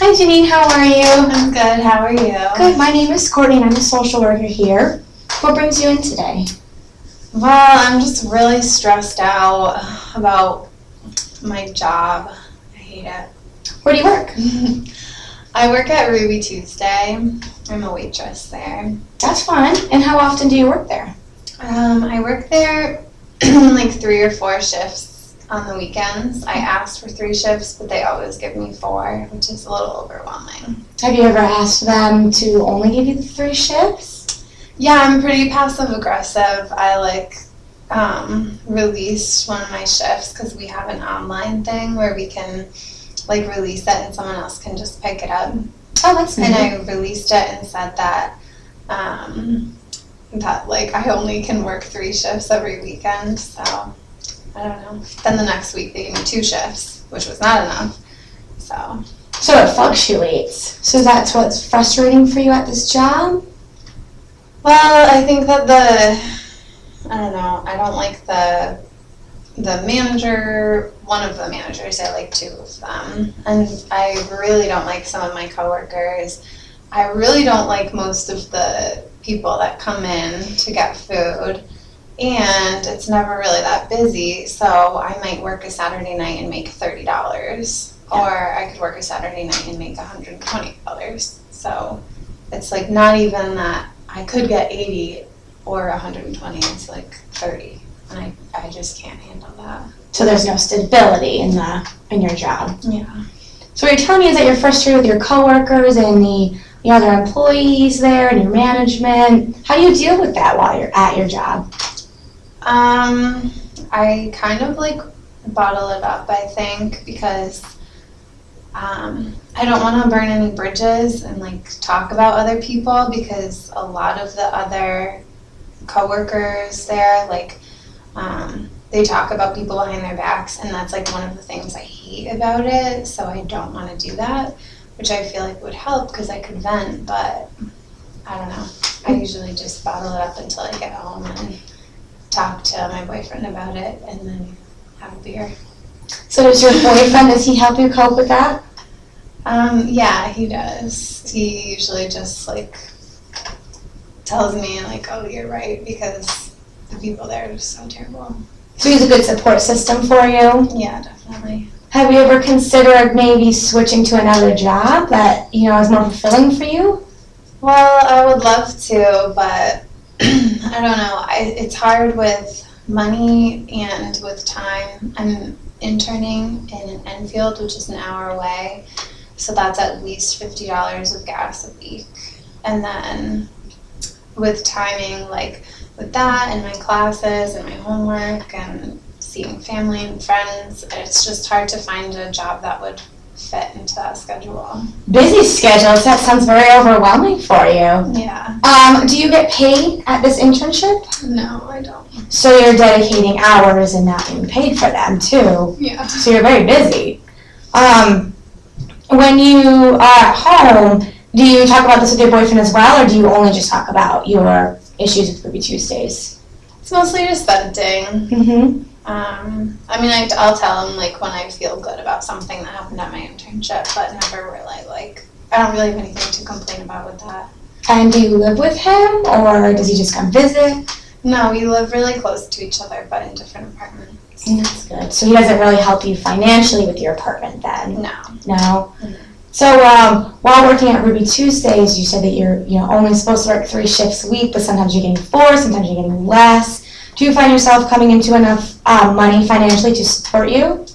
Hi Janine, how are you? I'm good, how are you? Good, my name is Courtney and I'm a social worker here. What brings you in today? Well, I'm just really stressed out about my job. I hate it. Where do you work? I work at Ruby Tuesday. I'm a waitress there. That's fun. And how often do you work there? I work there like 3 or 4 shifts on the weekends. I asked for 3 shifts, but they always give me 4, which is a little overwhelming. Have you ever asked them to only give you the 3 shifts? Yeah, I'm pretty passive aggressive. I released one of my shifts because we have an online thing where we can release it and someone else can just pick it up. Oh, that's nice. And I released it and said that I only can work 3 shifts every weekend, so I don't know. Then the next week they gave me 2 shifts, which was not enough. So it fluctuates. So that's what's frustrating for you at this job? Well, I think that I don't like the manager, one of the managers. I like 2 of them. And I really don't like some of my coworkers. I really don't like most of the people that come in to get food. And it's never really that busy, so I might work a Saturday night and make $30. Or I could work a Saturday night and make $120. So it's not even that I could get 80 or 120, it's 30. And I just can't handle that. So there's no stability in your job. Yeah. So what you're telling me is that you're frustrated with your coworkers and the other employees there and your management. How do you deal with that while you're at your job? I kind of bottle it up, I think, because I don't want to burn any bridges and talk about other people, because a lot of the other coworkers there, they talk about people behind their backs, and that's one of the things I hate about it, so I don't want to do that, which I feel would help because I could vent, but I don't know. I usually just bottle it up until I get home and talk to my boyfriend about it and then have a beer. So does your boyfriend, does he help you cope with that? Yeah, he does. He usually just tells me oh, you're right, because the people there are just so terrible. So he's a good support system for you? Yeah, definitely. Have you ever considered maybe switching to another job that, is more fulfilling for you? Well, I would love to, but I don't know. It's hard with money and with time. I'm interning in Enfield, which is an hour away, so that's at least $50 of gas a week. And then with timing, with that and my classes and my homework and seeing family and friends, it's just hard to find a job that would fit into that schedule. Busy schedules, that sounds very overwhelming for you. Yeah. Do you get paid at this internship? No, I don't. So you're dedicating hours and not being paid for them too. Yeah. So you're very busy. When you are at home, do you talk about this with your boyfriend as well, or do you only just talk about your issues with Ruby Tuesdays? It's mostly just venting. Mm-hmm. I'll tell him when I feel good about something that happened at my internship, but never really I don't really have anything to complain about with that. And do you live with him, or does he just come visit? No, we live really close to each other, but in different apartments. That's good. So he doesn't really help you financially with your apartment then? No. No? Mm-hmm. So while working at Ruby Tuesdays, you said that you're only supposed to work 3 shifts a week, but sometimes you're getting 4, sometimes you're getting less. Do you find yourself coming into enough money financially to support you?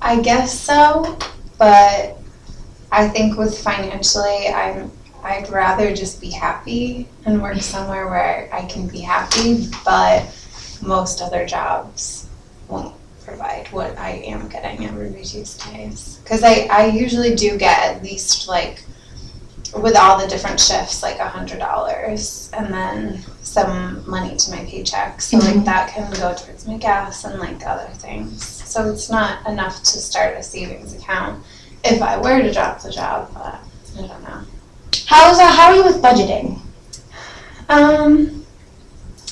I guess so, but I think with financially, I'd rather just be happy and work somewhere where I can be happy, but most other jobs won't provide what I am getting at Ruby Tuesdays. Because I usually do get at least with all the different shifts $100 and then some money to my paycheck, so that can go towards my gas and other things, so it's not enough to start a savings account if I were to drop the job, but I don't know. How are you with budgeting? I'm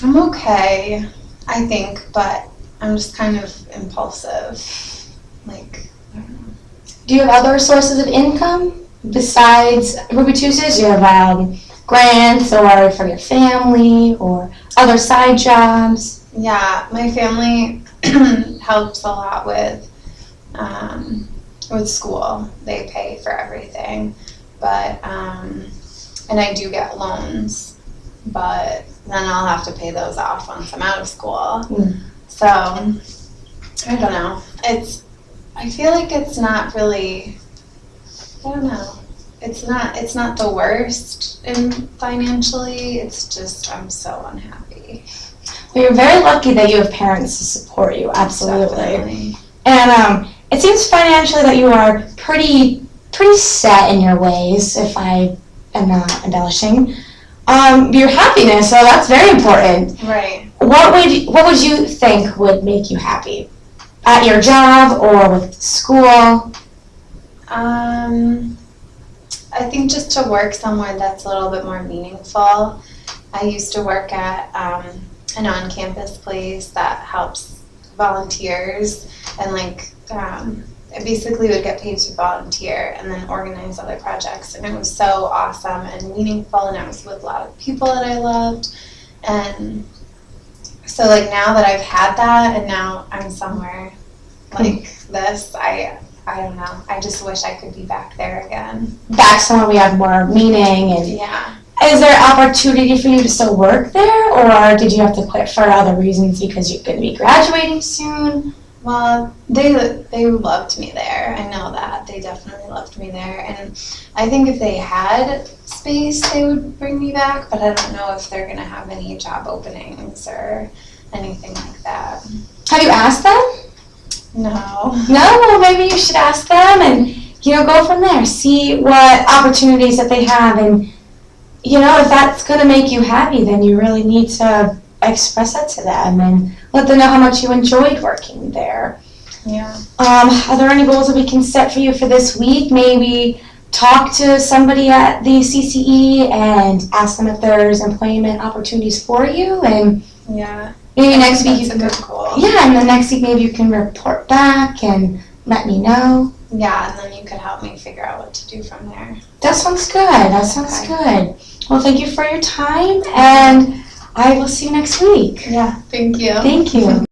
okay, I think, but I'm just kind of impulsive. like, I don't know. Do you have other sources of income besides Ruby Tuesdays? Do you have grants or from your family or other side jobs? Yeah, my family helps a lot with school. They pay for everything, but and I do get loans, but then I'll have to pay those off once I'm out of school. Mm. So I don't know. I feel like it's not really. I don't know. It's not the worst in financially. It's just I'm so unhappy. Well, you're very lucky that you have parents to support you. Absolutely. Definitely. And it seems financially that you are pretty set in your ways, if I am not embellishing. Your happiness, so that's very important. Right. What would you think would make you happy? At your job or with school? I think just to work somewhere that's a little bit more meaningful. I used to work at an on-campus place that helps volunteers and I basically would get paid to volunteer and then organize other projects, and it was so awesome and meaningful, and I was with a lot of people that I loved, and so now that I've had that and now I'm somewhere like this, I don't know, I just wish I could be back there again. Back somewhere we have more meaning. And Yeah. is there opportunity for you to still work there, or did you have to quit for other reasons because you're going to be graduating soon? Well, they loved me there. I know that. They definitely loved me there. And I think if they had space, they would bring me back, but I don't know if they're going to have any job openings or anything like that. Have you asked them? No. No? Well, maybe you should ask them and, go from there. See what opportunities that they have, and, if that's going to make you happy, then you really need to express that to them and let them know how much you enjoyed working there. Yeah. Are there any goals that we can set for you for this week? Maybe talk to somebody at the CCE and ask them if there's employment opportunities for you, and Yeah. maybe next week That's a good goal. Yeah, and then next week maybe you can report back and let me know. Yeah, and then you could help me figure out what to do from there. That sounds good. That sounds good. Well, thank you for your time, and I will see you next week. Yeah. Thank you. Thank you.